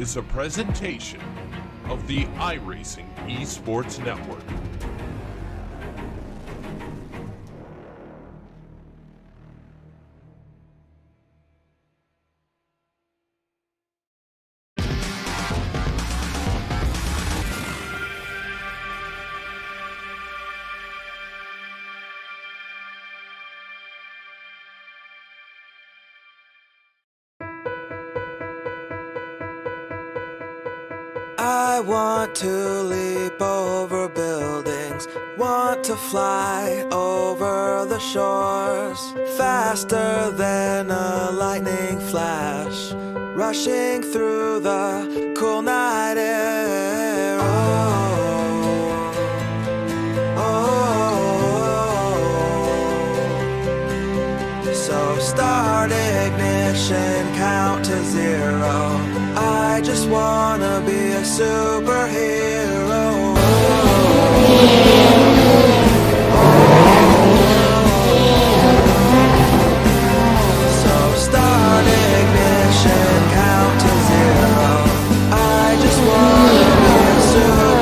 is a presentation of the iRacing Esports Network. I want to leap over buildings, want to fly over the shores, faster than a lightning flash, rushing through the cool night air. Oh, oh, oh. So start ignition, count to 0. I just wanna be a superhero. So start ignition, count to 0. I just wanna be a superhero.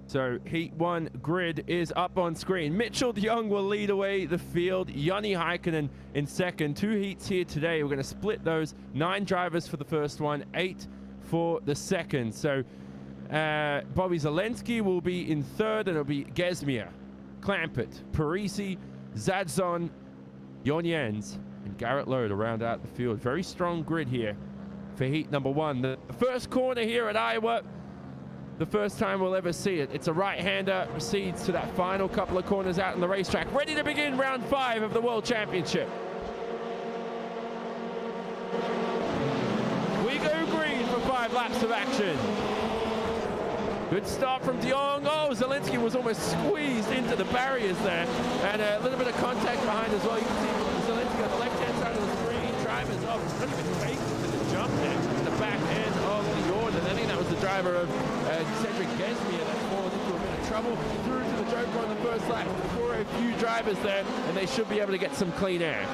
So Heat 1 grid is up on screen. Mitchell de Jong will lead away the field. Joni Heikkinen in second. 2 heats here today. We're going to split those. 9 drivers for the first one, 8 for the second. So Bobby Zelensky will be in third, and it'll be Gesmier, Clampett, Parisi, Zadzon, Joniens, and Garrett Lowe to round out the field. Very strong grid here for heat number 1. The first corner here at Iowa, the first time we'll ever see it. It's a right-hander, proceeds to that final couple of corners out in the racetrack. Ready to begin round 5 of the World Championship. We go green for 5 laps of action. Good start from de Jong. Oh, Zelensky was almost squeezed into the barriers there. And a little bit of contact behind as well. You can see Zelensky on the left-hand side of the screen. Drivers up, kind of been faked to the jump there. The back end of the order. I think that was the driver of Cedric Gesmier that falls into a bit of trouble. Through to the Joker on the first lap. For a few drivers there, and they should be able to get some clean air.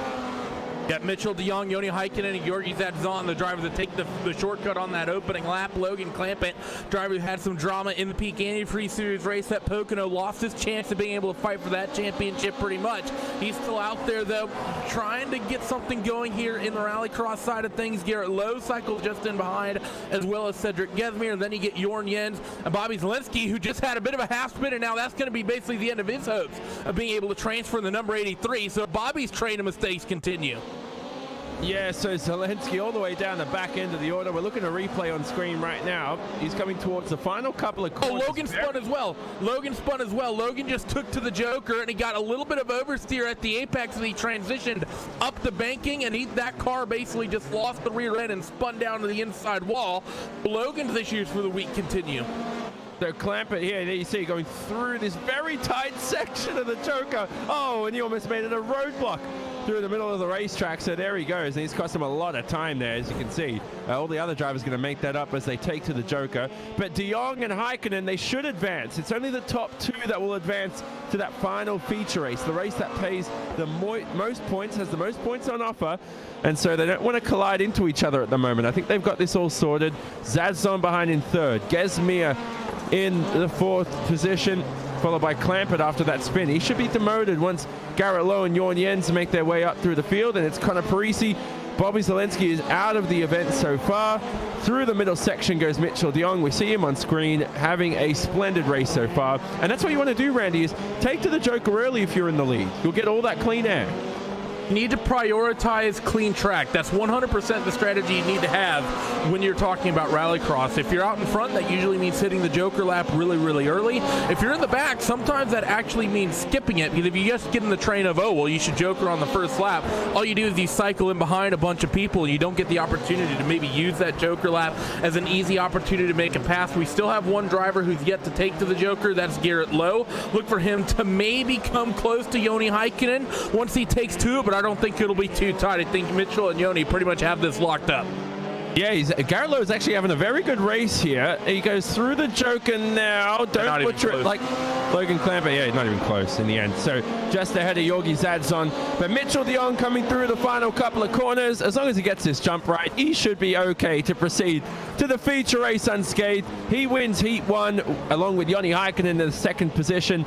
Got Mitchell DeYoung, Joni Heikkinen, and Georgi Zadzon, the drivers that take the shortcut on that opening lap. Logan Clampett, driver who had some drama in the Peak Antifreeze Series race at Pocono, lost his chance of being able to fight for that championship pretty much. He's still out there, though, trying to get something going here in the Rallycross side of things. Garrett Lowe cycles just in behind, as well as Cedric Gesmere. Then you get Jorn Jens and Bobby Zelensky, who just had a bit of a half spin, and now that's going to be basically the end of his hopes of being able to transfer in the number 83. So Bobby's train of mistakes continue. Yeah, so Zelensky all the way down the back end of the order. We're looking at a replay on screen right now. He's coming towards the final couple of corners. Oh, Logan spun as well. Logan spun as well. Logan just took to the Joker, and he got a little bit of oversteer at the apex, and he transitioned up the banking, and that car basically just lost the rear end and spun down to the inside wall. Logan's issues for the week continue. So Clampett here, there you see, going through this very tight section of the Joker. Oh, and he almost made it a roadblock through the middle of the racetrack. So there he goes. And he's cost him a lot of time there, as you can see. All the other drivers going to make that up as they take to the Joker. But DeYoung and Heikkinen, they should advance. It's only the top two that will advance to that final feature race, the race that pays the most points, has the most points on offer. And so they don't want to collide into each other at the moment. I think they've got this all sorted. Zadzon behind in third. Gesmere in the fourth position, followed by Clampett after that spin. He should be demoted once Garrett Lowe and Jorn Jens make their way up through the field, and it's Connor Parisi. Bobby Zelensky is out of the event so far. Through the middle section goes Mitchell DeYoung. We see him on screen having a splendid race so far. And that's what you want to do, Randy, is take to the Joker early if you're in the lead. You'll get all that clean air. You need to prioritize clean track. That's 100% the strategy you need to have when you're talking about Rallycross. If you're out in front, that usually means hitting the Joker lap really, really early. If you're in the back, sometimes that actually means skipping it, because if you just get in the train of, oh, well, you should Joker on the first lap, all you do is you cycle in behind a bunch of people, and you don't get the opportunity to maybe use that Joker lap as an easy opportunity to make a pass. We still have one driver who's yet to take to the Joker. That's Garrett Lowe. Look for him to maybe come close to Joni Heikkinen once he takes two, but I don't think it'll be too tight. I think Mitchell and Joni pretty much have this locked up. Yeah, Garrett Lowe is actually having a very good race here. He goes through the Joker now. Don't butcher it like Logan Clampett. Yeah, not even close in the end. So just ahead of Georgi Zadzon. But Mitchell DeYoung coming through the final couple of corners. As long as he gets this jump right, he should be okay to proceed to the feature race unscathed. He wins Heat 1 along with Joni Heikkinen in the second position.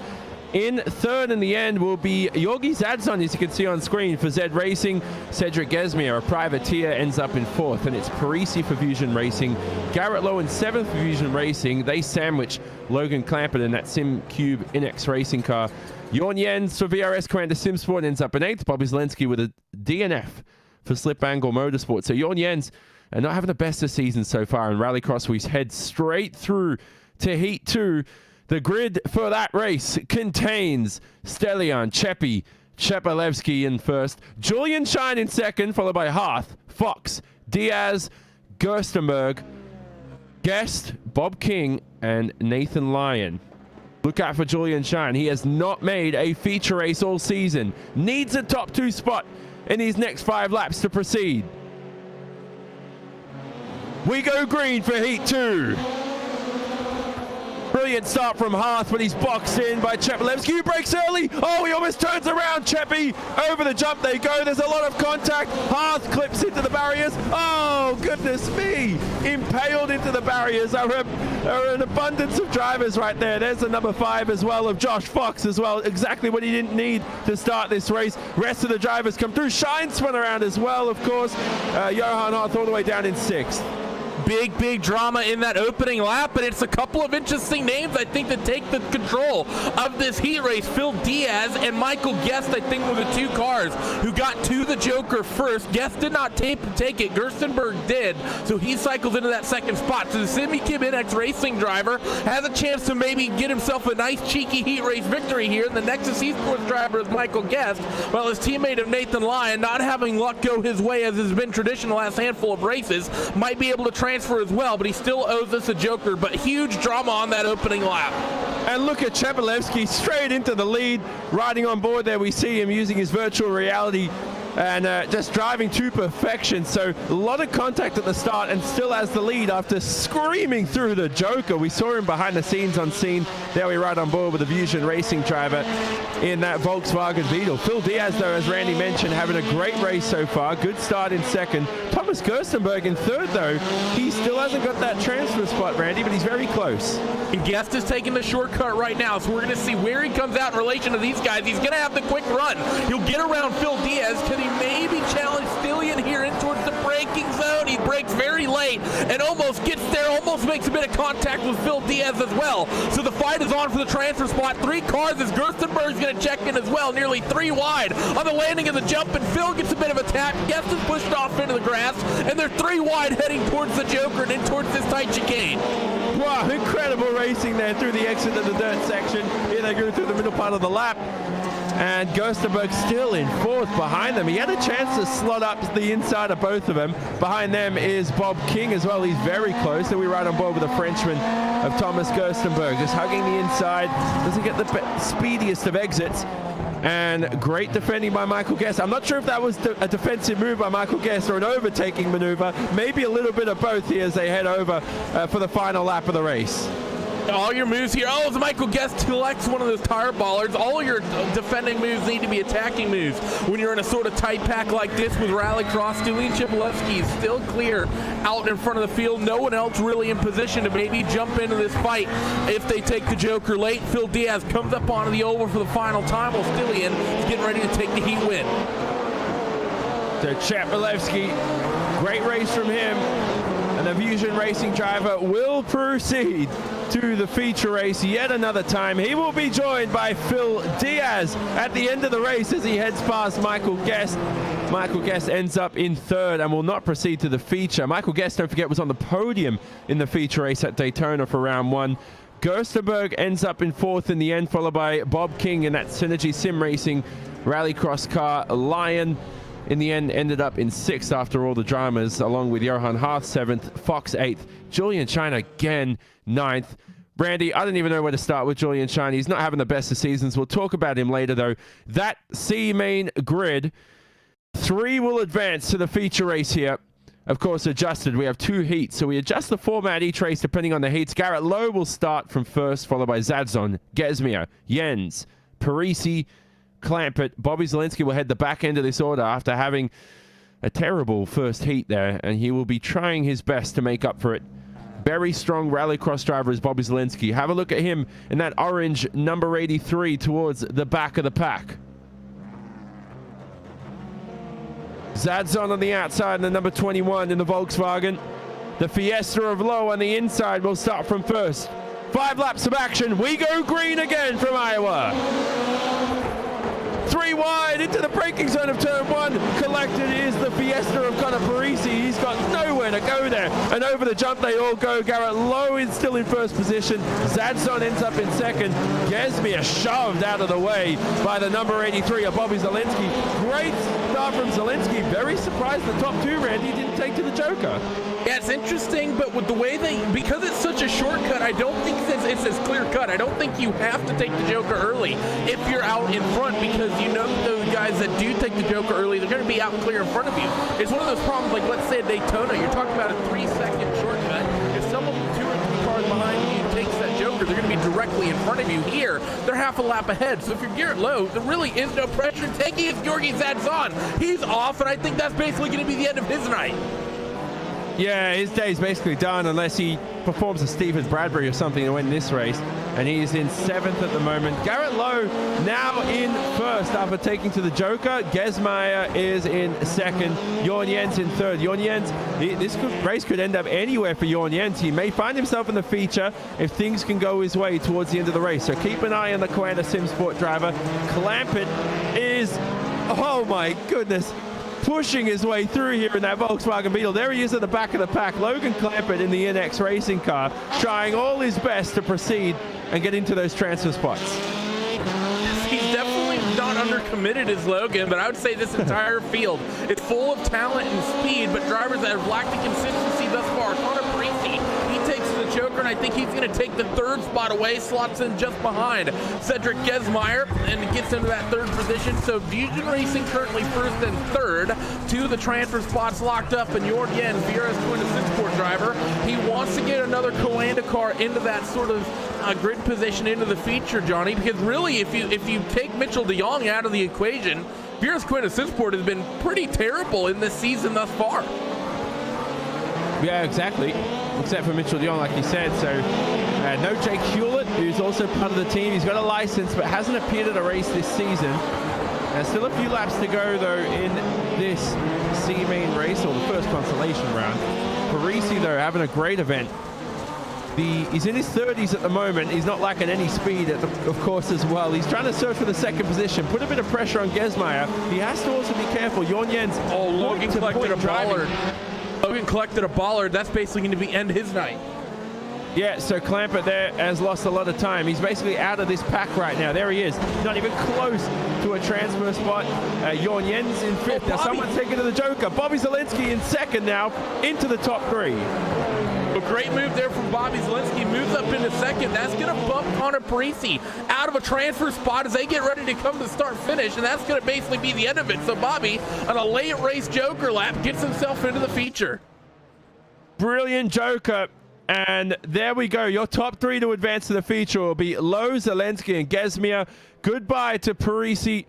In third in the end will be Georgi Zadzon, as you can see on screen, for Zed Racing. Cedric Gesmere, a privateer, ends up in fourth, and it's Parisi for Fusion Racing. Garrett Lowe in seventh for Fusion Racing. They sandwich Logan Clampett in that SimCube Inex racing car. Jorn Jens for VRS Commander SimSport ends up in eighth. Bobby Zelensky with a DNF for Slip Angle Motorsport. So Jorn Jens not having the best of season so far in Rallycross. We head straight through to Heat 2. The grid for that race contains Stelian, Chepalevsky in first, Julian Shine in second, followed by Harth, Fox, Diaz, Gerstenberg, Guest, Bob King, and Nathan Lyon. Look out for Julian Shine. He has not made a feature race all season. Needs a top two spot in these next 5 laps to proceed. We go green for Heat 2. Brilliant start from Harth, but he's boxed in by Chepalevsky, who breaks early. Oh, he almost turns around. Cheppy, over the jump they go. There's a lot of contact. Harth clips into the barriers. Oh, goodness me. Impaled into the barriers. There are an abundance of drivers right there. There's the number 5 as well of Josh Fox as well. Exactly what he didn't need to start this race. Rest of the drivers come through. Shine spun around as well, of course. Johan Harth all the way down in 6th. Big drama in that opening lap, but it's a couple of interesting names, I think, that take the control of this heat race. Phil Diaz and Michael Guest, I think, were the two cars who got to the Joker first. Guest did not take it. Gerstenberg did, so he cycles into that second spot. So the SimCube Inex racing driver has a chance to maybe get himself a nice, cheeky heat race victory here. And the Nexus Esports driver is Michael Guest, while his teammate of Nathan Lyon, not having luck go his way as has been tradition the last handful of races, might be able to transfer as well, but he still owes us a Joker. But huge drama on that opening lap. And look at Chepalevsky straight into the lead, riding on board there. We see him using his virtual reality and just driving to perfection. So a lot of contact at the start and still has the lead after screaming through the Joker. We saw him behind the scenes on scene. There we right on board with the Fusion Racing driver in that Volkswagen Beetle. Phil Diaz, though, as Randy mentioned, having a great race so far. Good start in second. Thomas Gerstenberg in third, though. He still hasn't got that transfer spot, Randy, but he's very close. Guest is taking the shortcut right now, so we're going to see where he comes out in relation to these guys. He's going to have the quick run. He'll get around Phil Diaz. Can he maybe challenge Stillian here in towards the braking zone? He brakes very late and almost gets there, almost makes a bit of contact with Phil Diaz as well. So the fight is on for the transfer spot. 3 cars as Gerstenberg's going to check in as well, nearly 3 wide on the landing of the jump, and Phil gets a bit of a tap. Guest is pushed off into the grass, and they're 3 wide heading towards the Joker and in towards this tight chicane. Wow, incredible racing there through the exit of the dirt section. Here they go through the middle part of the lap. And Gerstenberg still in fourth behind them. He had a chance to slot up the inside of both of them. Behind them is Bob King as well. He's very close. So we right on board with the Frenchman of Thomas Gerstenberg. Just hugging the inside. Doesn't get the speediest of exits. And great defending by Michael Guest. I'm not sure if that was a defensive move by Michael Guest or an overtaking maneuver. Maybe a little bit of both here as they head over for the final lap of the race. All your moves here. Oh, Michael Guest collects one of those tire ballers. All your defending moves need to be attacking moves. When you're in a sort of tight pack like this with Rallycross, Julian Chipolewski is still clear out in front of the field. No one else really in position to maybe jump into this fight if they take the Joker late. Phil Diaz comes up onto the oval for the final time while Stillian is getting ready to take the heat win. So Chapolewski, great race from him. And the Fusion Racing driver will proceed to the feature race yet another time. He will be joined by Phil Diaz at the end of the race as he heads past Michael Guest. Michael Guest ends up in third and will not proceed to the feature. Michael Guest, don't forget, was on the podium in the feature race at Daytona for round 1. Gerstenberg ends up in fourth in the end, followed by Bob King in that Synergy Sim Racing Rallycross car. Lion in the end ended up in 6th after all the dramas, along with Johan Harth 7th, Fox 8th, Julian China again 9th. Brandy, I don't even know where to start with Julian China. He's not having the best of seasons. We'll talk about him later, though. That C main grid, 3 will advance to the feature race here. Of course, adjusted. We have 2 heats, so we adjust the format each race depending on the heats. Garrett Lowe will start from first, followed by Zadzon, Gesmier, Jens, Parisi, Clampett. Bobby Zielinski will head the back end of this order after having a terrible first heat there, and he will be trying his best to make up for it. Very strong Rallycross driver is Bobby Zielinski. Have a look at him in that orange number 83 towards the back of the pack. Zadzon on the outside and the number 21 in the Volkswagen. The Fiesta of Lowe on the inside will start from first. 5 laps of action. We go green again from Iowa. 3 wide into the braking zone of turn 1. Collected is the Fiesta of Connor Parisi. He's got nowhere to go there. And over the jump they all go. Garrett Lowe is still in first position. Zadzon ends up in second. Gesmier shoved out of the way by the number 83 of Bobby Zielinski. Great start from Zielinski. Very surprised the top 2, Randy, didn't take to the Joker. Yeah, it's interesting, but with the way because it's such a shortcut, I don't think it's as clear cut. I don't think you have to take the Joker early if you're out in front, because you know those guys that do take the Joker early, they're going to be out clear in front of you. It's one of those problems, like let's say at Daytona, you're talking about a 3-second shortcut. If someone 2 or 3 cars behind you takes that Joker, they're going to be directly in front of you. Here, they're half a lap ahead. So if you're Garrett Lowe, there really is no pressure taking it. Georgi Zadzon, he's off, and I think that's basically going to be the end of his night. Yeah, his day's basically done unless he performs a Stevens Bradbury or something to win this race. And he's in 7th at the moment. Garrett Lowe now in first after taking to the Joker. Gesmier is in 2nd. Jorn Jens in 3rd. Jorn Jens, this race could end up anywhere for Jorn Jens. He may find himself in the feature if things can go his way towards the end of the race. So keep an eye on the Koanda Sim Sport driver. Clampett is, oh my goodness, pushing his way through here in that Volkswagen Beetle. There he is at the back of the pack. Logan Clampett in the NX racing car, trying all his best to proceed and get into those transfer spots. He's definitely not undercommitted as Logan, but I would say this entire field is full of talent and speed, but drivers that have lacked the consistency thus far. Connor Parisi, he takes the Joker, and I think he's going to take the third spot away, slots in just behind Cedric Gesmeyer, and gets into that third position. So Fusion Racing currently first and third. Two of the transfer spots locked up, and Jorn Jens, Vieira's Twin Assist Sport driver, he wants to get another Coanda car into that sort of grid position into the feature, Johnny, because really if you take Mitchell de Jong out of the equation, Vieira's Twin Assist Sport has been pretty terrible in this season thus far. Yeah, exactly. Except for Mitchell de Jong, like you said. So no Jake Hewlett, who's also part of the team. He's got a license, but hasn't appeared at a race this season. There's still a few laps to go, though, in this C main race, or the first consolation round. Parisi, though, having a great event. He's in his 30s at the moment. He's not lacking any speed, of course, as well. He's trying to search for the second position, put a bit of pressure on Gesmeyer. He has to also be careful. Jorn Jens. Oh, Logan collected a bollard. Logan collected a bollard. That's basically going to be end his night. Yeah, so Clampett there has lost a lot of time. He's basically out of this pack right now. There he is. Not even close to a transfer spot. Jorn Jens in fifth. Now someone's taking to the Joker. Bobby Zelensky in second now, into the top three. A great move there from Bobby Zelensky. Moves up into second. That's going to bump Connor Parisi out of a transfer spot as they get ready to come to start-finish, and that's going to basically be the end of it. So Bobby, on a late race Joker lap, gets himself into the feature. Brilliant Joker. And there we go. Your top three to advance to the feature will be Lowe, Zelensky, and Gesmeyer. Goodbye to Parisi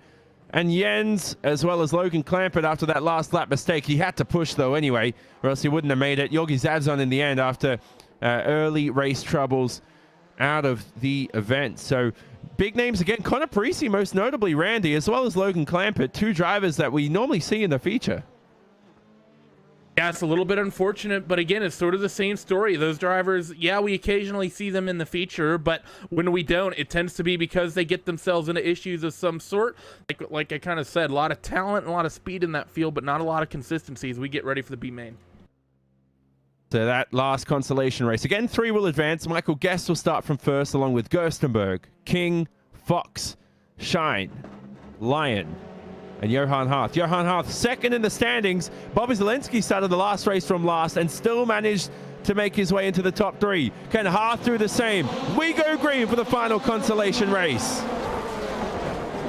and Jens, as well as Logan Clampett after that last lap mistake. He had to push, though, anyway, or else he wouldn't have made it. Yogi Zavzon in the end after early race troubles out of the event. So big names again. Connor Parisi, most notably Randy, as well as Logan Clampett, two drivers that we normally see in the feature. Yeah, it's a little bit unfortunate, but again, it's sort of the same story. Those drivers, yeah, we occasionally see them in the feature, but when we don't, it tends to be because they get themselves into issues of some sort. Like I kind of said, a lot of talent and a lot of speed in that field, but not a lot of consistency as we get ready for the B main. So that last consolation race. Again, three will advance. Michael Guest will start from first, along with Gerstenberg, King, Fox, Shine, Lion, and Johan Harth. Johan Harth second in the standings. Bobby Zelensky started the last race from last and still managed to make his way into the top three. Can Harth do the same? We go green for the final consolation race.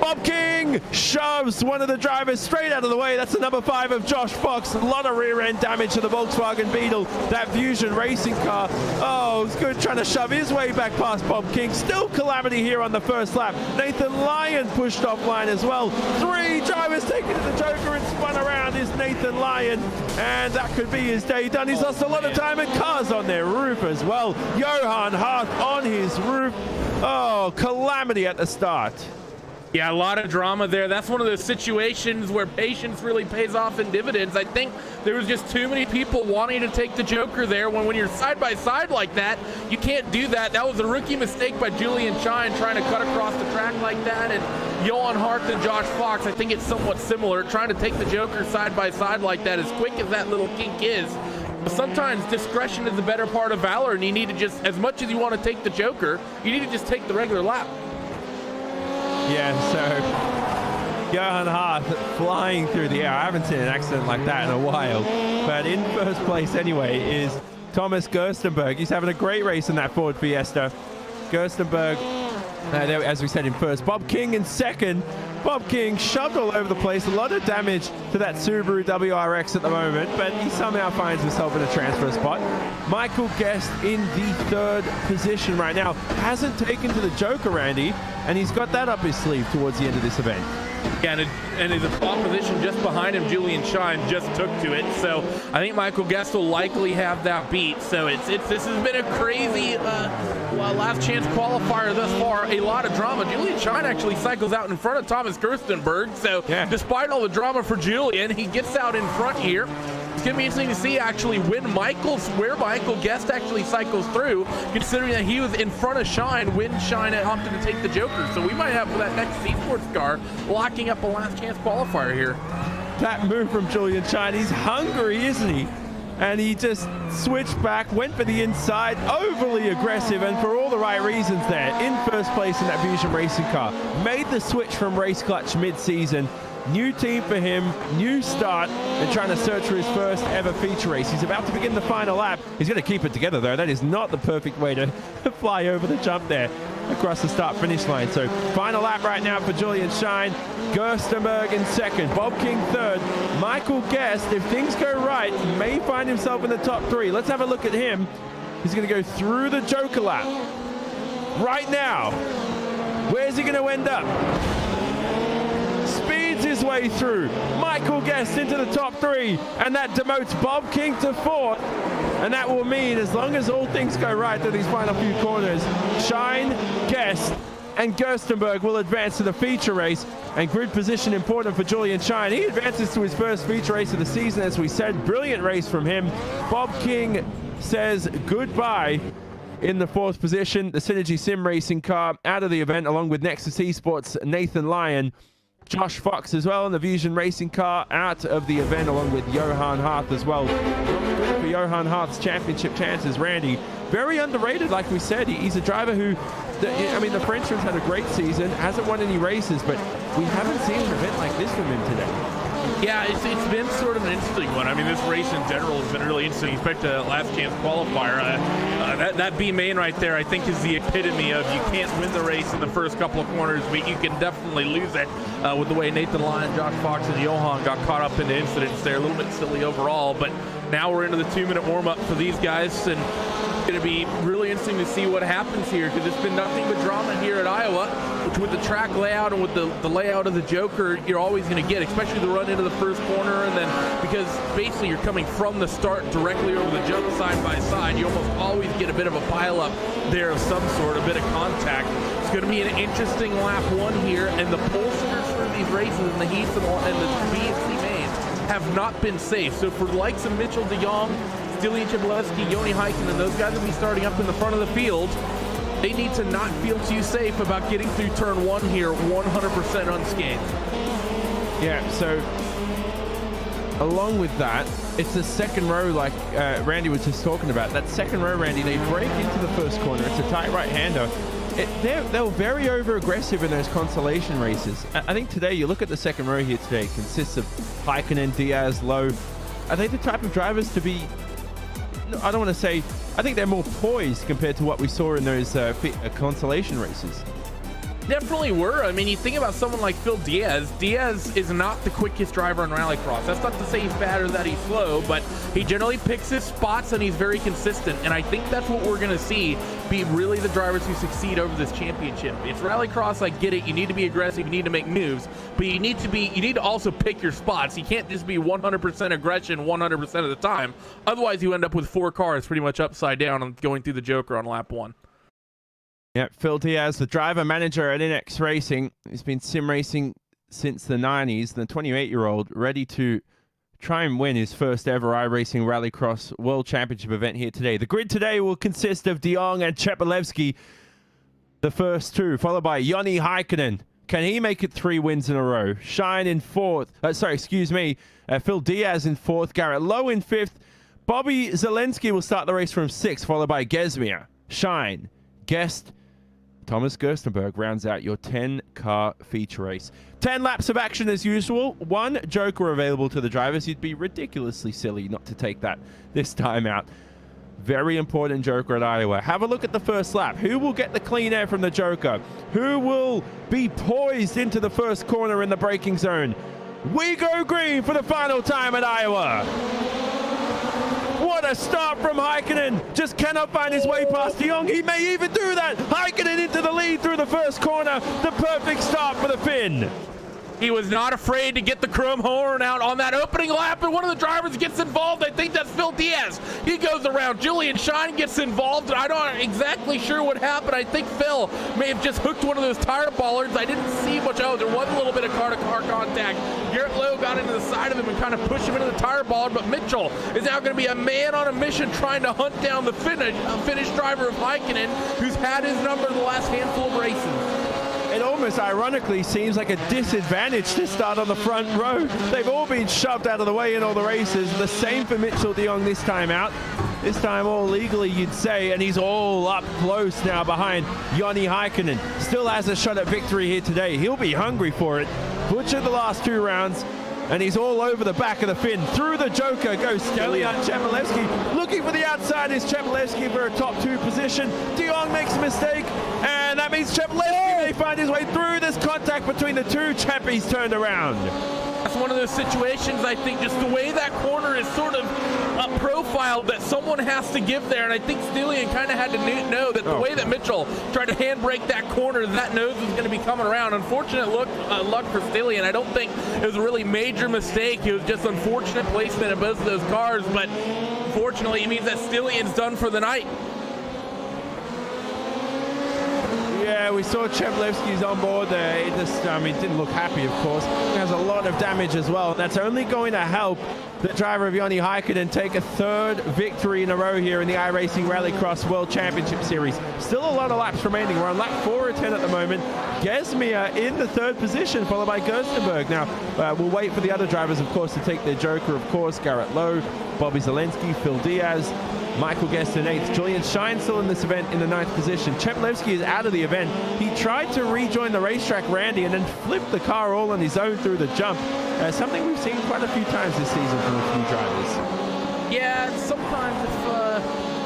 Bob King shoves one of the drivers straight out of the way. That's the number 5 of Josh Fox. A lot of rear end damage to the Volkswagen Beetle, that Fusion Racing car. Oh, it's good trying to shove his way back past Bob King. Still calamity here on the first lap. Nathan Lyon pushed offline as well. 3 drivers taking to the Joker and spun around is Nathan Lyon, and that could be his day done. He's lost a lot of time, and cars on their roof as well. Johan Harth on his roof. Oh, calamity at the start. Yeah, a lot of drama there. That's one of those situations where patience really pays off in dividends. I think there was just too many people wanting to take the Joker there. When you're side by side like that, you can't do that. That was a rookie mistake by Julian Shine trying to cut across the track like that. And Johan Harth and Josh Fox, I think it's somewhat similar, trying to take the Joker side by side like that, as quick as that little kink is. But sometimes discretion is the better part of valor, and you need to just, as much as you want to take the Joker, you need to just take the regular lap. Yeah, so Johan Harth flying through the air. I haven't seen an accident like that in a while. But in first place anyway is Thomas Gerstenberg. He's having a great race in that Ford Fiesta. Gerstenberg, there, as we said, in first. Bob King in second. Bob King shoved all over the place. A lot of damage to that Subaru WRX at the moment, but he somehow finds himself in a transfer spot. Michael Guest in the third position right now. Hasn't taken to the Joker, Randy, and he's got that up his sleeve towards the end of this event. Yeah, and his opposition just behind him, Julian Shine, just took to it. So I think Michael Guest will likely have that beat. So this has been a crazy last chance qualifier thus far. A lot of drama. Julian Shine actually cycles out in front of Thomas Gerstenberg. So yeah, despite all the drama for Julian, he gets out in front here. It's going to be interesting to see actually where Michael Guest actually cycles through, considering that he was in front of Shine when Shine opted to take the Joker. So we might have for that next C-Sports car locking up a last chance qualifier here. That move from Julian Shine, he's hungry, isn't he? and he just switched back, went for the inside, overly aggressive, and for all the right reasons there. In first place in that Fusion Racing car. Made the switch from Race Clutch mid-season. New team for him, new start, and trying to search for his first ever feature race. He's about to begin the final lap. He's going to keep it together, though. That is not the perfect way to fly over the jump there across the start-finish line. So final lap right now for Julian Shine. Gerstenberg in second, Bob King third. Michael Guest, if things go right, may find himself in the top 3. Let's have a look at him. He's going to go through the Joker lap right now. Where's he going to end up? Speeds his way through. Michael Guest into the top 3, and that demotes Bob King to 4th. And that will mean, as long as all things go right through these final few corners, Shine, Guest, and Gerstenberg will advance to the feature race. And grid position important for Julian Shine. He advances to his first feature race of the season, as we said. Brilliant race from him. Bob King says goodbye in the 4th position. The Synergy Sim Racing car out of the event, along with Nexus Esports' Nathan Lyon. Josh Fox as well in the Fusion Racing car out of the event, along with Johan Hart as well. For Johan Hart's championship chances, Randy, very underrated, like we said. He's a driver who, the Frenchman's had a great season, hasn't won any races, but we haven't seen an event like this from him today. Yeah, it's been sort of an interesting one. I mean, this race in general has been really interesting, especially the last chance qualifier. That B main right there, I think, is the epitome of you can't win the race in the first couple of corners, but you can definitely lose it with the way Nathan Lyon, Josh Fox, and Johan got caught up in the incidents there. A little bit silly overall, but now we're into the 2-minute warm-up for these guys, and it's going to be really interesting to see what happens here, because it's been nothing but drama here at Iowa, which with the track layout and with the layout of the Joker, you're always going to get, especially the run into the first corner, and then because basically you're coming from the start directly over the jump side by side, you almost always get a bit of a pileup there of some sort, a bit of contact. It's going to be an interesting lap 1 here, and the pole sitters for these races in the heats and the B and C mains have not been safe. So for the likes of Mitchell de Jong, Stilian Chmielewski, Yoni Heikkinen, and those guys will be starting up in the front of the field. They need to not feel too safe about getting through turn 1 here 100% unscathed. Yeah, so along with that, it's the second row, like Randy was just talking about. That second row, Randy, they break into the first corner. It's a tight right-hander. They're very over-aggressive in those consolation races. I think today, you look at the second row here today, consists of Heikkinen, Diaz, Lowe. Are they the type of drivers to be, I don't want to say, I think they're more poised compared to what we saw in those consolation races. Definitely were. I mean, you think about someone like Phil Diaz. Diaz is not the quickest driver in Rallycross. That's not to say he's bad or that he's slow, but he generally picks his spots and he's very consistent. And I think that's what we're going to see be really the drivers who succeed over this championship. It's Rallycross, I get it. You need to be aggressive. You need to make moves, but you need to also pick your spots. You can't just be 100% aggression 100% of the time. Otherwise, you end up with 4 cars pretty much upside down and going through the Joker on lap 1. Yeah, Phil Diaz, the driver manager at NX Racing. He's been sim racing since the 90s. The 28-year-old ready to try and win his first ever iRacing Rallycross World Championship event here today. The grid today will consist of De Jong and Chmielewski, the first 2, followed by Yoni Heikkinen. Can he make it 3 wins in a row? Shine in 4th. Phil Diaz in 4th. Garrett Lowe in 5th. Bobby Zelensky will start the race from 6th, followed by Gesmier, Shine, Guest. Thomas Gerstenberg rounds out your 10-car feature race. 10 laps of action as usual. 1 Joker available to the drivers. You'd be ridiculously silly not to take that this time out. Very important Joker at Iowa. Have a look at the first lap. Who will get the clean air from the Joker? Who will be poised into the first corner in the braking zone? We go green for the final time at Iowa. What a start from Heikkinen. Just cannot find his way past De Jong. He may even do that. Heikkinen into the lead through the first corner. The perfect start for the Finn. He was not afraid to get the chrome horn out on that opening lap, and one of the drivers gets involved. I think that's Phil Diaz. He goes around. Julian Shine gets involved. I'm not exactly sure what happened. I think Phil may have just hooked one of those tire bollards. I didn't see much. Oh, there was a little bit of car-to-car contact. Garrett Lowe got into the side of him and kind of pushed him into the tire bollard, but Mitchell is now going to be a man on a mission trying to hunt down the Finnish driver of Heikkinen, who's had his number the last handful of races. it almost ironically seems like a disadvantage to start on the front row. They've all been shoved out of the way in all the races. The same for Mitchell de Jong this time out. This time all legally, you'd say, and he's all up close now behind Joni Heikkinen. Still has a shot at victory here today. He'll be hungry for it. Butchered the last 2 rounds, and he's all over the back of the fin. Through the Joker goes Stelian Chepelevsky. Looking for the outside is Chepelevsky for a top 2 position. De Jong makes a mistake, and that means Chepelevsky may find his way through. This contact between the two. Cheppy's turned around. That's one of those situations, I think, just the way that corner is sort of profiled, that someone has to give there, and I think Stelian kind of had to know that the way that Mitchell tried to handbrake that corner, that nose was going to be coming around. Unfortunate luck for Stelian. I don't think it was a really major mistake. It was just unfortunate placement of both of those cars, but fortunately it means that Stelian's done for the night. Yeah, we saw Chepelevsky's on board there. It just, didn't look happy, of course. He has a lot of damage as well. That's only going to help the driver of Joni Heikkinen take a 3rd victory in a row here in the iRacing Rallycross World Championship Series. Still a lot of laps remaining. We're on lap 4 of 10 at the moment. Gesmier in the 3rd position, followed by Gerstenberg. Now, we'll wait for the other drivers, of course, to take their joker, of course. Garrett Lowe, Bobby Zelensky, Phil Diaz, Michael Guest in 8th. Julian Shine still in this event in the 9th position. Chepelevsky is out of the event. He tried to rejoin the racetrack, Randy, and then flipped the car all on his own through the jump. Something we've seen quite a few times this season from a few drivers. Yeah, sometimes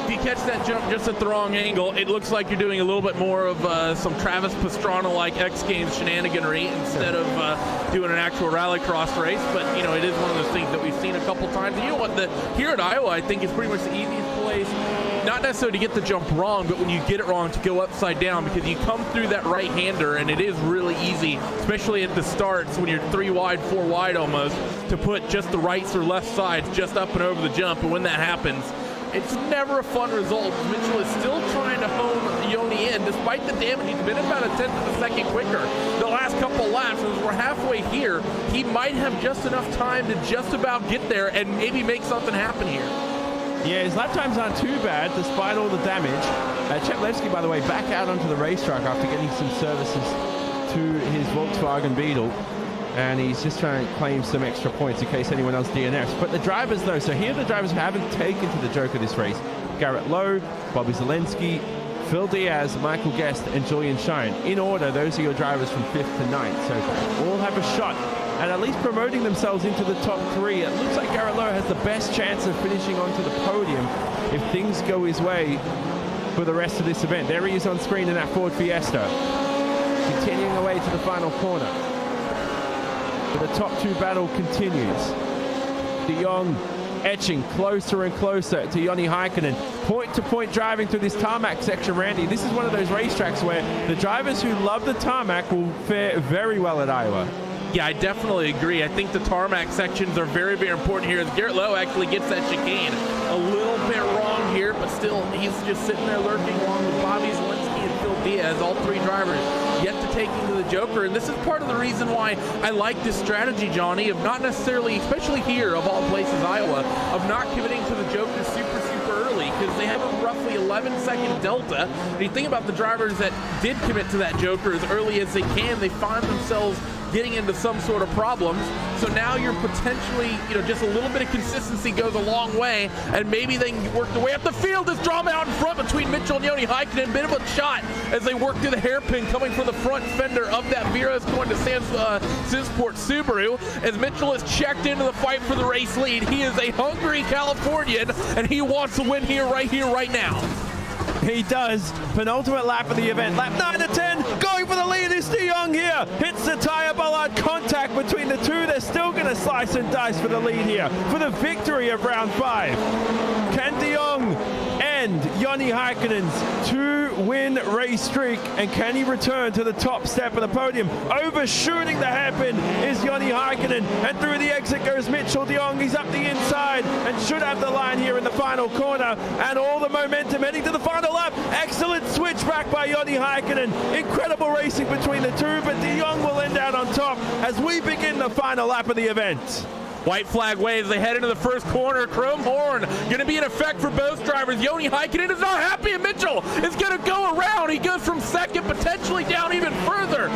if you catch that jump just at the wrong angle, it looks like you're doing a little bit more of some Travis Pastrana-like X Games shenaniganry instead of doing an actual rallycross race. But, you know, it is one of those things that we've seen a couple times. And you know what? Here at Iowa, I think is pretty much the easiest place, not necessarily to get the jump wrong, but when you get it wrong, to go upside down, because you come through that right-hander, and it is really easy, especially at the starts when you're 3 wide, 4 wide almost, to put just the rights or left sides just up and over the jump. And when that happens, it's never a fun result. Mitchell is still trying to hone Joni in, despite the damage. He's been about a 10th of a second quicker the last couple laps. As we're halfway here, he might have just enough time to just about get there and maybe make something happen here. Yeah, his lap times aren't too bad, despite all the damage. Chepelevsky, by the way, back out onto the racetrack after getting some services to his Volkswagen Beetle. And he's just trying to claim some extra points in case anyone else DNFs. But the drivers, though, so here are the drivers who haven't taken to the joke of this race. Garrett Lowe, Bobby Zelensky, Phil Diaz, Michael Guest, and Julian Shine. In order, those are your drivers from 5th to 9th. So all have a shot and at least promoting themselves into the top 3. It looks like Garrett Lowe has the best chance of finishing onto the podium if things go his way for the rest of this event. There he is on screen in that Ford Fiesta. Continuing away to the final corner. But the top 2 battle continues. De Jong etching closer and closer to Joni Heikkinen. Point-to-point driving through this tarmac section, Randy. This is one of those racetracks where the drivers who love the tarmac will fare very well at Iowa. Yeah, I definitely agree. I think the tarmac sections are very, very important here, as Garrett Lowe actually gets that chicane a little bit wrong here, but still, he's just sitting there lurking along with Bobby Zelensky and Phil Diaz, all 3 drivers yet to take into the joker. And this is part of the reason why I like this strategy, Johnny, of not necessarily, especially here of all places, Iowa, of not committing to the joker super early, because they have a roughly 11-second delta. And you think about the drivers that did commit to that joker as early as they can, they find themselves getting into some sort of problems. So now you're potentially, just a little bit of consistency goes a long way, and maybe they can work their way up the field. This drama out in front between Mitchell and Joni Heikkinen, bit of a shot as they work through the hairpin coming from the front fender of that Vera's going to Sinsport Subaru, as Mitchell is checked into the fight for the race lead. He is a hungry Californian, and he wants to win here, right now. He does. Penultimate lap of the event. Lap 9 of 10. Going for the lead is de Jong here. Hits the tire bollard. Contact between the two. They're still going to slice and dice for the lead here. For the victory of round 5. Can de Jong end Joni Heikkinen's 2-win race streak? And can he return to the top step of the podium? Overshooting the hairpin is Joni Heikkinen. And through the exit goes Mitchell de Jong. He's up the inside and should have the line here in the final corner. And all the momentum heading to the final lap. Excellent switchback by Joni Heikkinen. Incredible racing between the two, but de Jong will end out on top as we begin the final lap of the event. White flag waves. They head into the first corner. Chrome horn going to be in effect for both drivers. Joni Heikkinen is not happy, and Mitchell is going to go around. He goes from second, potentially down even further.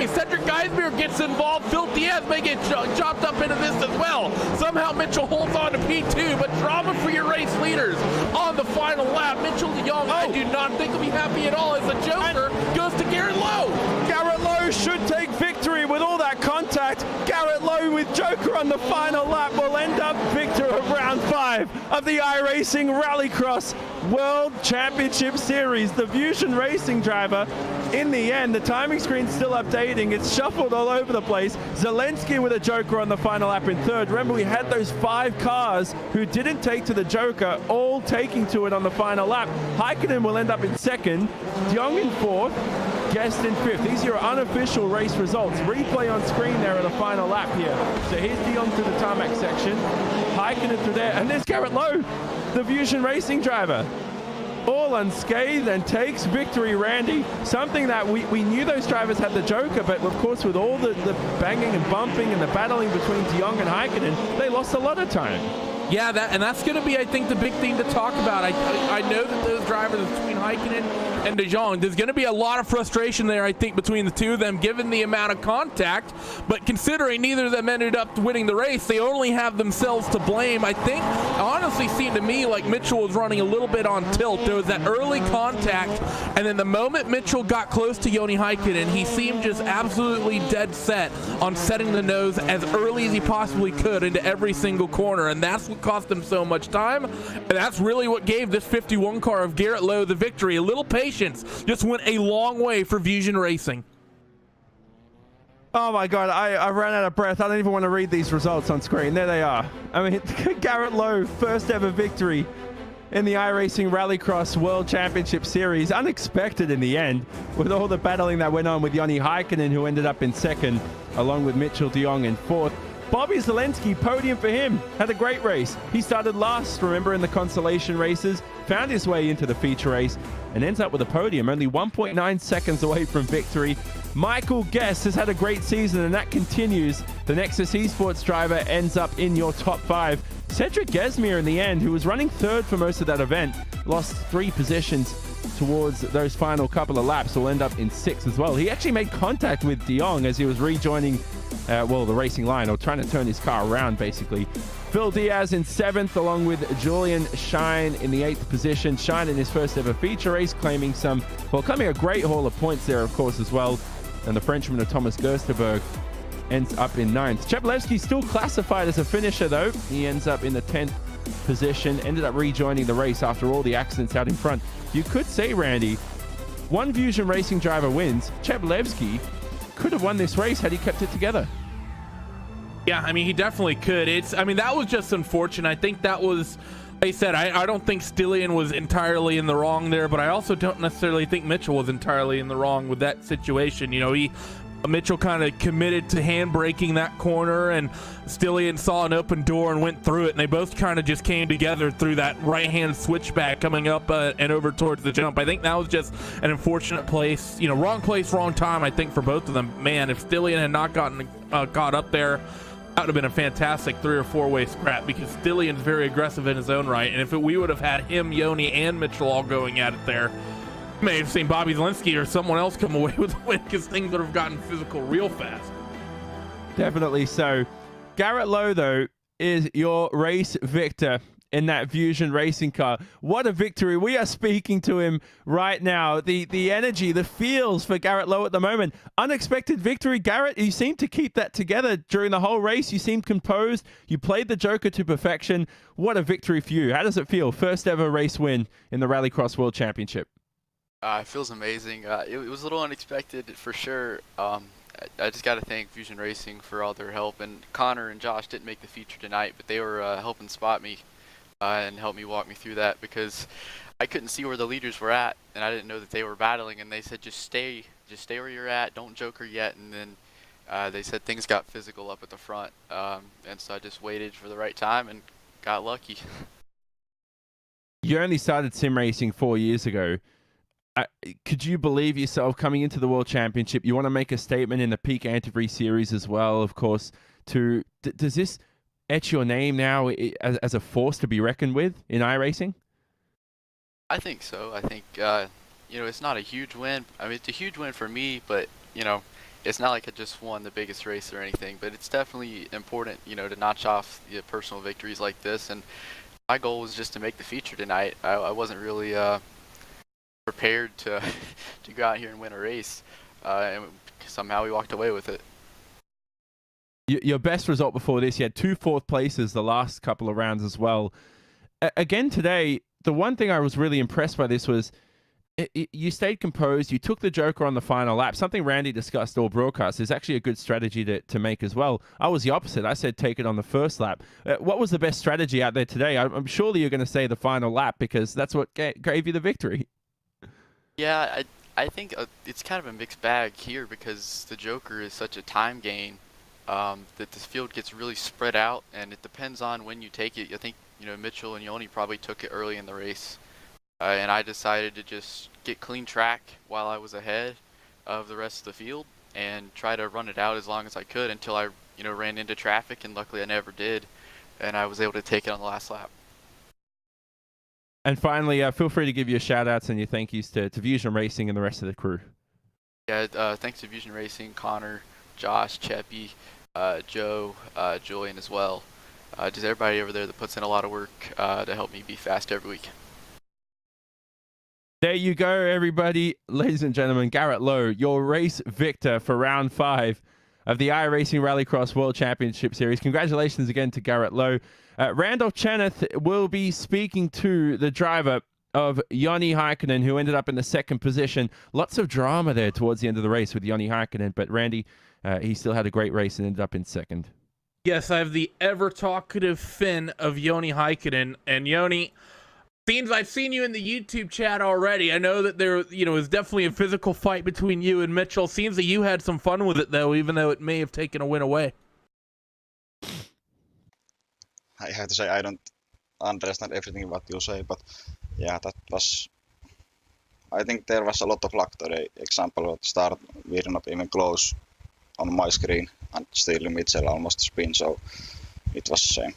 Cedric Geismere gets involved. Phil Diaz may get chopped up into this as well. Somehow Mitchell holds on to P2, but drama for your race leaders on the final lap. Mitchell DeYoung, I do not think will be happy at all as the Joker goes to Garrett Lowe. Garrett Lowe should take victory with all that contact. Garrett Lowe with Joker on the final lap will end up victor of round 5 of the iRacing Rallycross World Championship Series. The Fusion Racing driver, in the end, the timing screen's still updating. It's shuffled all over the place. Zelensky with a Joker on the final lap in 3rd. Remember, we had those 5 cars who didn't take to the Joker, all taking to it on the final lap. Heikkinen will end up in 2nd, DeYoung in 4th, Guest in 5th. These are your unofficial race results. Replay on screen there at the final lap here. So here's DeYoung through the tarmac section, Heikkinen through there, and there's Garrett Lowe, the Fusion Racing driver, all unscathed and takes victory, Randy. Something that we knew those drivers had the Joker, but of course with all the banging and bumping and the battling between DeYoung and Heikkinen, they lost a lot of time. Yeah, that's going to be, I think, the big thing to talk about. I know that those drivers between Heikkinen and DeYoung, there's going to be a lot of frustration there, I think, between the two of them, given the amount of contact. But considering neither of them ended up winning the race, they only have themselves to blame. I think, honestly, seemed to me like Mitchell was running a little bit on tilt. There was that early contact, and then the moment Mitchell got close to Joni Heikkinen, he seemed just absolutely dead set on setting the nose as early as he possibly could into every single corner, and that's what cost him so much time, and that's really what gave this 51 car of Garrett Lowe the victory. A little patience just went a long way for Fusion Racing. Oh my God, I ran out of breath. I don't even want to read these results on screen. There they are. I mean, Garrett Lowe, first ever victory in the iRacing Rallycross World Championship Series. Unexpected in the end, with all the battling that went on with Joni Heikkinen, who ended up in 2nd, along with Mitchell DeYoung in 4th. Bobby Zelensky, podium for him, had a great race. He started last, remember, in the consolation races, found his way into the feature race, and ends up with a podium, only 1.9 seconds away from victory. Michael Guest has had a great season, and that continues. The Nexus Esports driver ends up in your top 5. Cedric Geismere, in the end, who was running 3rd for most of that event, lost 3 positions towards those final couple of laps, will end up in 6th as well. He actually made contact with DeYoung as he was rejoining the racing line, or trying to turn his car around, basically. Phil Diaz in 7th, along with Julian Shine in the 8th position. Shine in his first ever feature race, claiming a great haul of points there, of course, as well. And the Frenchman of Thomas Gersterberg ends up in 9th. Cheplevsky still classified as a finisher, though. He ends up in the 10th position, ended up rejoining the race after all the accidents out in front. You could say, Randy, one Fusion Racing driver wins. Cheplevsky could have won this race had he kept it together. Yeah, I mean, he definitely could. That was just unfortunate. I think that was, like I said, I don't think Stillian was entirely in the wrong there, but I also don't necessarily think Mitchell was entirely in the wrong with that situation. You know, Mitchell kind of committed to handbraking that corner, and Stillian saw an open door and went through it, and they both kind of just came together through that right-hand switchback coming up and over towards the jump. I think that was just an unfortunate place, wrong place, wrong time, I think, for both of them. Man, if Stillian had not gotten caught up there, that would have been a fantastic 3 or 4-way scrap, because Stillian's very aggressive in his own right, and if we would have had him, Joni, and Mitchell all going at it there, may have seen Bobby Zelensky or someone else come away with the win, because things would have gotten physical real fast. Definitely so. Garrett Lowe, though, is your race victor in that Fusion Racing car. What a victory. We are speaking to him right now. The energy, the feels for Garrett Lowe at the moment. Unexpected victory. Garrett, you seemed to keep that together during the whole race. You seemed composed. You played the Joker to perfection. What a victory for you. How does it feel? First ever race win in the Rallycross World Championship. It feels amazing. It was a little unexpected for sure. I just got to thank Fusion Racing for all their help. And Connor and Josh didn't make the feature tonight, but they were helping spot me and help me walk me through that, because I couldn't see where the leaders were at, and I didn't know that they were battling. And they said, just stay where you're at. Don't Joker yet. And then they said things got physical up at the front, and so I just waited for the right time and got lucky. You only started sim racing 4 years ago. Could you believe yourself coming into the World Championship? You want to make a statement in the Peak Antivry Series as well, of course. does this etch your name now as a force to be reckoned with in iRacing? I think so. I think it's not a huge win. I mean, it's a huge win for me, but it's not like I just won the biggest race or anything. But it's definitely important, to notch off the personal victories like this. And my goal was just to make the feature tonight. I wasn't really prepared to to go out here and win a race, and somehow we walked away with it. Your best result before this, you had 2 fourth places the last couple of rounds as well. Again today, the one thing I was really impressed by this was you stayed composed. You took the Joker on the final lap. Something Randy discussed all broadcast is actually a good strategy to make as well. I was the opposite. I said take it on the first lap. What was the best strategy out there today? I'm surely you're going to say the final lap because that's what gave you the victory. Yeah, I think it's kind of a mixed bag here because the Joker is such a time gain that this field gets really spread out, and it depends on when you take it. I think Mitchell and Yoni probably took it early in the race, and I decided to just get clean track while I was ahead of the rest of the field and try to run it out as long as I could until I ran into traffic, and luckily I never did, and I was able to take it on the last lap. And finally, feel free to give your shout-outs and your thank yous to Fusion Racing and the rest of the crew. Yeah, thanks to Fusion Racing, Connor, Josh, Cheppy, Joe, Julian as well. Just everybody over there that puts in a lot of work to help me be fast every week. There you go, everybody. Ladies and gentlemen, Garrett Lowe, your race victor for round 5 of the iRacing Rallycross World Championship Series. Congratulations again to Garrett Lowe. Randolph Cheneth will be speaking to the driver of Joni Heikkinen, who ended up in the 2nd position. Lots of drama there towards the end of the race with Joni Heikkinen, but Randy, he still had a great race and ended up in 2nd. Yes, I have the ever-talkative Finn of Joni Heikkinen, and Joni, seems I've seen you in the YouTube chat already. I know that there, is definitely a physical fight between you and Mitchell. Seems that you had some fun with it, though, even though it may have taken a win away. I have to say I don't understand everything what you say, but yeah, that was. I think there was a lot of luck today. Example at the start, we did not even close on my screen, and still Mitchell almost spin, so it was the same.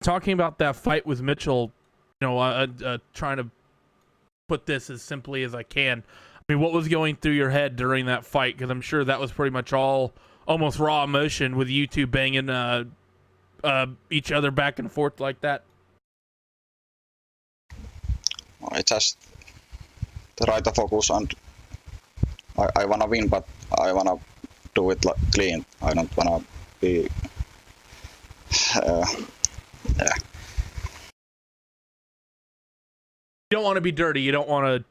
Talking about that fight with Mitchell, trying to put this as simply as I can. I mean, what was going through your head during that fight? Because I'm sure that was pretty much all almost raw emotion with you two banging each other back and forth like that. I just try to focus, and I wanna win, but I wanna do it clean. I don't wanna be. Yeah. You don't want to be dirty. You don't want to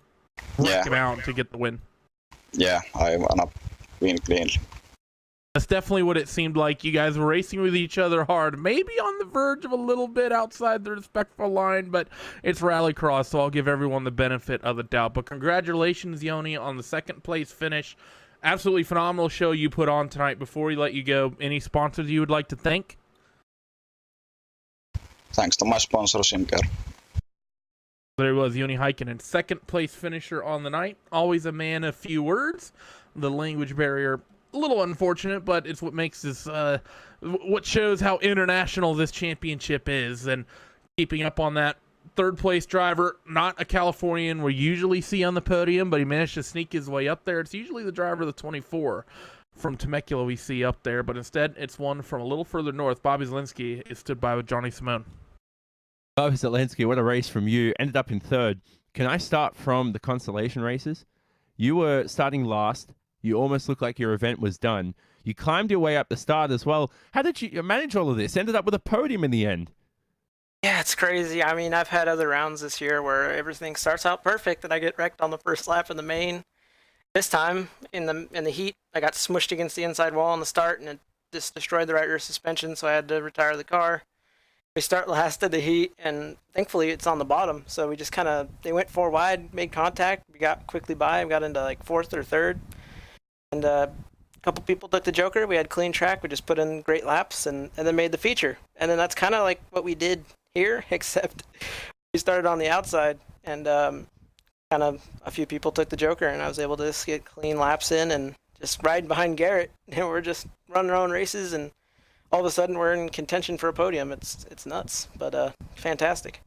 wreck him out to get the win. Yeah, I wanna win cleanly. That's definitely what it seemed like. You guys were racing with each other hard, maybe on the verge of a little bit outside the respectful line, but it's Rallycross, so I'll give everyone the benefit of the doubt. But congratulations, Joni, on the 2nd place finish. Absolutely phenomenal show you put on tonight. Before we let you go, any sponsors you would like to thank? Thanks to my sponsor, Simker. There was Joni Heikkinen, 2nd place finisher on the night. Always a man of few words. The language barrier, a little unfortunate, but it's what makes this, what shows how international this championship is. And keeping up on that, 3rd place driver, not a Californian we usually see on the podium, but he managed to sneak his way up there. It's usually the driver of the 24 from Temecula we see up there, but instead it's one from a little further north. Bobby Zielinski is stood by with Johnny Simone. Bobby Zielinski, what a race from you. Ended up in 3rd. Can I start from the consolation races? You were starting last. You almost looked like your event was done. You climbed your way up the start as well. How did you manage all of this? Ended up with a podium in the end. Yeah, it's crazy. I mean, I've had other rounds this year where everything starts out perfect and I get wrecked on the first lap in the main. This time, in the heat, I got smushed against the inside wall on the start and it just destroyed the right rear suspension, so I had to retire the car. We start last of the heat, and thankfully it's on the bottom, so we just they went 4 wide, made contact, we got quickly by, we got into like 4th or 3rd, and a couple people took the Joker, we had clean track, we just put in great laps, and then made the feature. And then that's kind of like what we did here, except we started on the outside, and a few people took the Joker, and I was able to just get clean laps in and just riding behind Garrett. We're just running our own races, and all of a sudden we're in contention for a podium. It's nuts, but fantastic.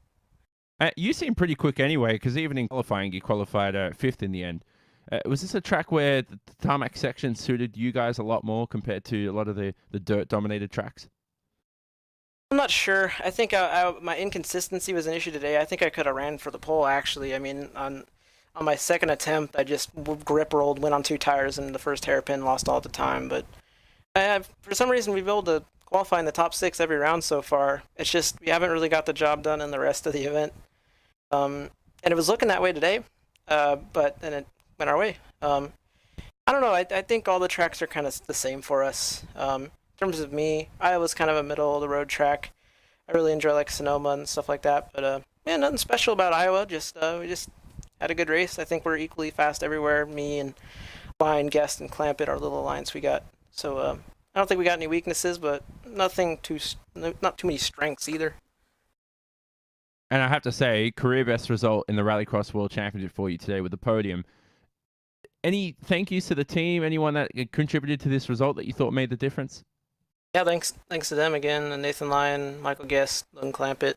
You seem pretty quick anyway, because even in qualifying, you qualified 5th in the end. Was this a track where the tarmac section suited you guys a lot more compared to a lot of the dirt-dominated tracks? I'm not sure. I think my inconsistency was an issue today. I think I could have ran for the pole, actually. I mean, on my second attempt, I just grip rolled, went on 2 tires, and the first hairpin lost all the time. But for some reason, we've been able to qualify in the top 6 every round so far. It's just we haven't really got the job done in the rest of the event. And it was looking that way today, but then it went our way. I don't know. I think all the tracks are kind of the same for us. In terms of me, Iowa's kind of a middle-of-the-road track. I really enjoy like Sonoma and stuff like that, but yeah, nothing special about Iowa. Just we just had a good race. I think we're equally fast everywhere. Me and Line, Guest, and Clampett, our little alliance we got. So I don't think we got any weaknesses, but not too many strengths either. And I have to say, career best result in the Rallycross World Championship for you today with the podium. Any thank yous to the team? Anyone that contributed to this result that you thought made the difference? Yeah, thanks to them again, and Nathan Lyon, Michael Guest, Lynn Clampett,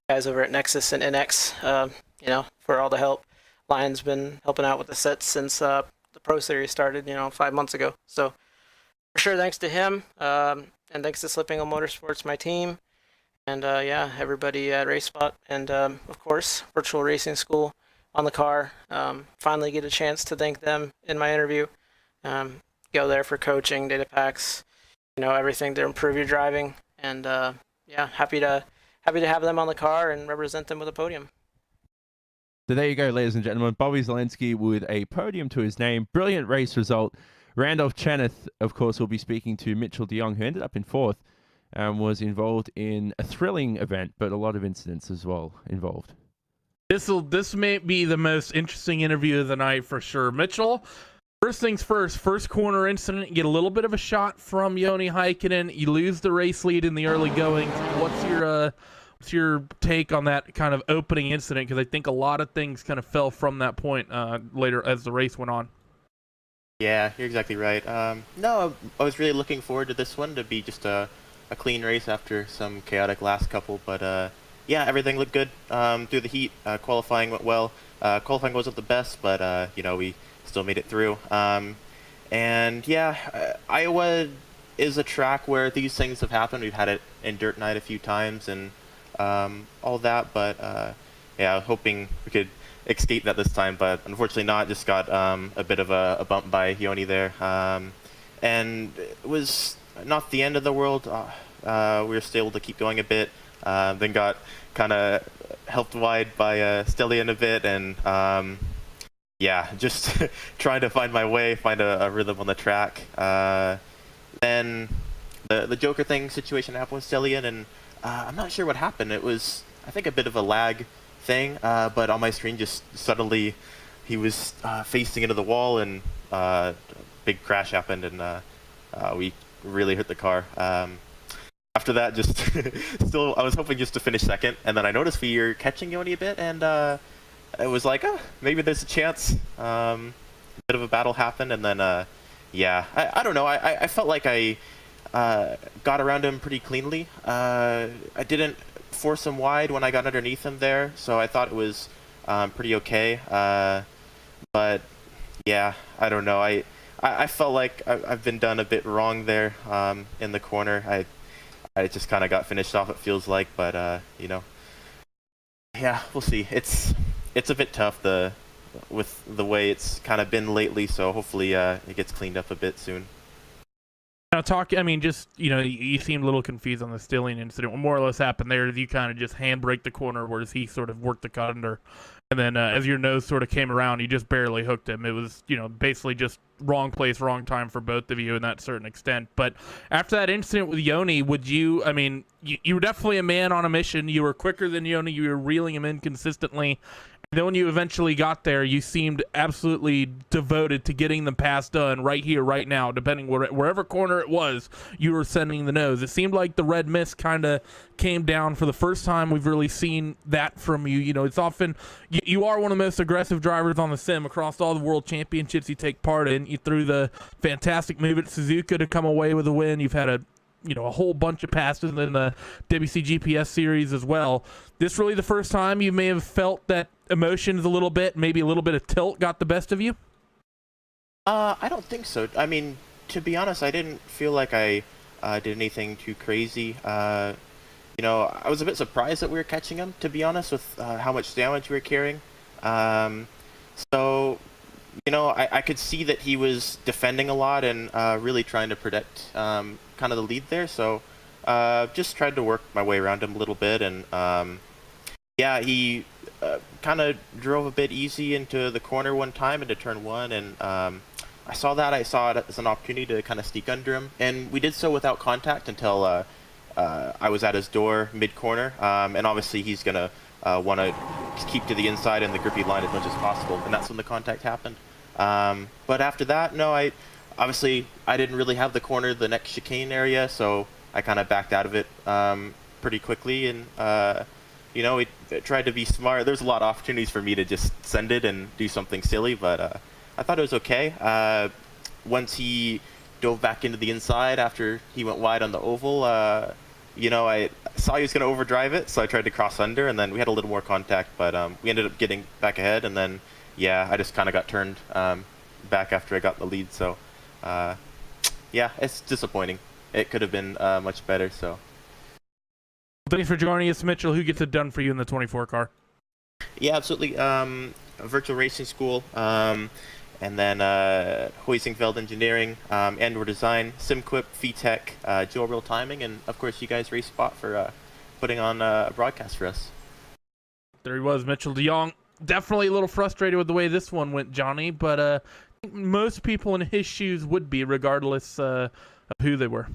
guys over at Nexus and NX, for all the help. Lyon's been helping out with the sets since the Pro Series started, 5 months ago. So for sure, thanks to him, and thanks to Slippingle Motorsports, my team, and everybody at RaceSpot, and of course, Virtual Racing School on the car. Finally get a chance to thank them in my interview. Go there for coaching, data packs, everything to improve your driving, and happy to have them on the car and represent them with a podium. So there you go, ladies and gentlemen. Bobby Zelensky with a podium to his name. Brilliant race result. Randolph Cheneth, of course, will be speaking to Mitchell de Jong, who ended up in 4th, and was involved in a thrilling event, but a lot of incidents as well involved. This may be the most interesting interview of the night for sure. Mitchell, first things first corner incident, you get a little bit of a shot from Joni Heikkinen. You lose the race lead in the early going. What's your take on that kind of opening incident? Because I think a lot of things kind of fell from that point later as the race went on. Yeah, you're exactly right. No, I was really looking forward to this one to be just a clean race after some chaotic last couple, but yeah, everything looked good through the heat. Qualifying went well. Qualifying wasn't the best, but we still made it through. And yeah, Iowa is a track where these things have happened. We've had it in Dirt Night a few times and all that, but yeah, hoping we could escape that this time, but unfortunately not. Just got a bit of a bump by Joni there, and it was not the end of the world. We were still able to keep going a bit. Then got kind of helped wide by Stellian a bit, and yeah, just trying to find my way, find a rhythm on the track. Then the Joker thing situation happened with Stellian, and I'm not sure what happened. It was, I think, a bit of a lag thing, but on my screen just suddenly he was facing into the wall, and big crash happened, and we really hurt the car. After that, just still, I was hoping just to finish second, and then I noticed we were catching Joni a bit, and it was like, maybe there's a chance. A bit of a battle happened, and then, yeah, I don't know. I felt like I got around him pretty cleanly. I didn't force him wide when I got underneath him there, so I thought it was pretty okay. But yeah, I don't know. I felt like I've been done a bit wrong there in the corner. I just kind of got finished off, it feels like, but yeah, we'll see. It's a bit tough with the way it's kind of been lately, so hopefully it gets cleaned up a bit soon. Now you seemed a little confused on the Stellian incident. What more or less happened there is you kind of just handbrake the corner, whereas he sort of worked the cut under. And then as your nose sort of came around, you just barely hooked him. It was, basically just wrong place, wrong time for both of you in that certain extent. But after that incident with Joni, you were definitely a man on a mission. You were quicker than Joni. You were reeling him in consistently. Then when you eventually got there, you seemed absolutely devoted to getting the pass done right here, right now, depending wherever corner it was, you were sending the nose. It seemed like the red mist kind of came down for the first time we've really seen that from you. You know, it's often, you are one of the most aggressive drivers on the sim across all the world championships you take part in. You threw the fantastic move at Suzuka to come away with a win. You've had a whole bunch of passes in the WC GPS series as well. This really the first time you may have felt that emotions a little bit, maybe a little bit of tilt got the best of you? I don't think so. I mean, to be honest, I didn't feel like I did anything too crazy. I was a bit surprised that we were catching him, to be honest, with how much damage we were carrying. So, I could see that he was defending a lot and really trying to protect kind of the lead there. So, just tried to work my way around him a little bit, and he kind of drove a bit easy into the corner one time into turn one, and I saw it as an opportunity to kind of sneak under him, and we did so without contact until I was at his door mid-corner, and obviously he's going to want to keep to the inside and the grippy line as much as possible, and that's when the contact happened. But after that, no, I didn't really have the corner, the next chicane area, so I kind of backed out of it pretty quickly, and we tried to be smart. There's a lot of opportunities for me to just send it and do something silly, but I thought it was okay. Once he dove back into the inside after he went wide on the oval, I saw he was going to overdrive it, so I tried to cross under, and then we had a little more contact, but we ended up getting back ahead, and then, I just kind of got turned back after I got the lead, so, it's disappointing. It could have been much better, so. Thanks for joining us, Mitchell. Who gets it done for you in the 24 car? Yeah, absolutely. Virtual Racing School, and then Huizingfeld Engineering, Andor Design, SimQuip, VTech, Dual Real Timing, and of course you guys RaceSpot for putting on a broadcast for us. There he was, Mitchell DeJong. Definitely a little frustrated with the way this one went, Johnny, but I think most people in his shoes would be, regardless of who they were.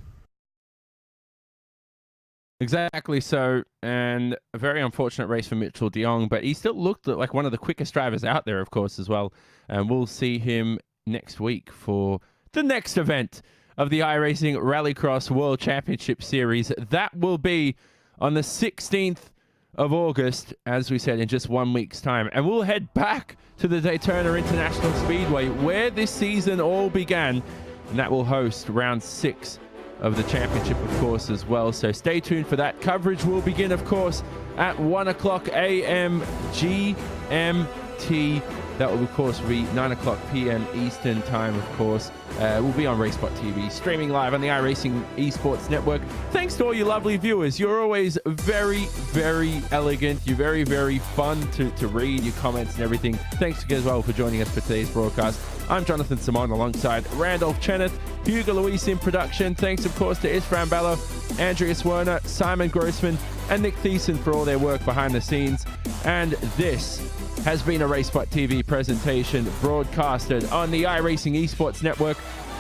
Exactly so, and a very unfortunate race for Mitchell DeJong, but he still looked like one of the quickest drivers out there, of course, as well. And we'll see him next week for the next event of the iRacing Rallycross World Championship Series. That will be on the 16th of August, as we said, in just 1 week's time. And we'll head back to the Daytona International Speedway, where this season all began, and that will host round 6 of the championship, of course, as well. So stay tuned for that. Coverage will begin, of course, at 1 o'clock a.m. GMT. That will, of course, be 9 o'clock p.m. Eastern time, of course. We'll be on RaceSpotTV, streaming live on the iRacing Esports Network. Thanks to all you lovely viewers. You're always very, very elegant. You're very, very fun to read, your comments and everything. Thanks as well for joining us for today's broadcast. I'm Jonathan Simon alongside Randolph Cheneth, Hugo Luis in production. Thanks, of course, to Isfran Bello, Andreas Werner, Simon Grossman, and Nick Thiessen for all their work behind the scenes. And this has been a RaceSpotTV presentation broadcasted on the iRacing Esports Network.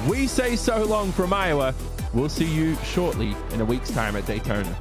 We say so long from Iowa. We'll see you shortly in a week's time at Daytona.